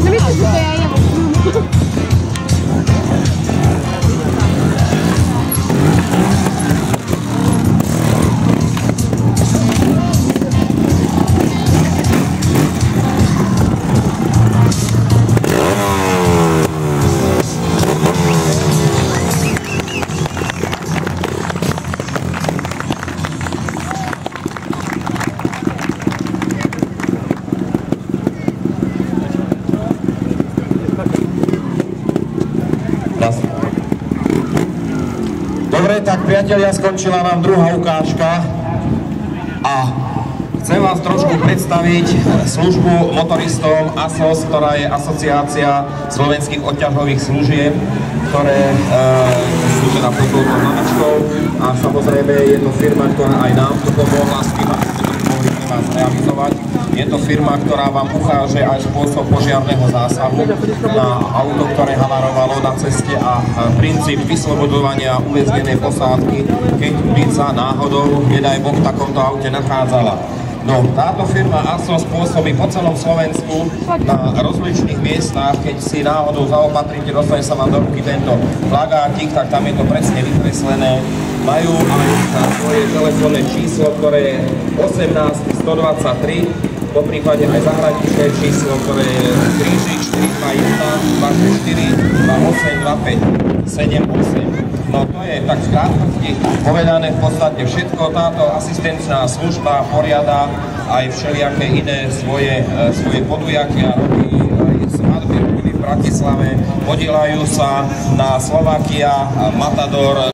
Nemyslíš, že to je ja možno? Dobre, tak priatelia, skončila nám druhá ukážka a chcem vás trošku predstaviť službu motoristom ASOS, ktorá je asociácia slovenských odťažových služieb, ktoré sú teda pod touto značkou a samozrejme je to firma, ktorá aj nám tu pomohla s tým, aby ste to mohli pre vás realizovať. Je to firma, ktorá vám ukáže aj spôsob požiarneho zásahu na auto, ktoré havarovalo na ceste a princíp vyslobodovania uväznenej posádky, keď by sa náhodou, nedaj Boh, v takomto aute nachádzala. No, táto firma ASOS pôsobí po celom Slovensku na rozličných miestach. Keď si náhodou zaopatríte, dostane sa vám do ruky tento plagátik, tak tam je to presne vykreslené. Majú aj svoje telefónne číslo, ktoré je 18 123, po prípade aj zahraničné číslo, ktoré je 3, 4, 2, 1, 2, 4, 2, 8, 2, 5, 7, 8. No to je tak v krátkosti povedané v podstate všetko. Táto asistenčná služba poriada aj všelijaké iné svoje podujatia, robí aj svadby v Bratislave, podielajú sa na Slovakia, Matador,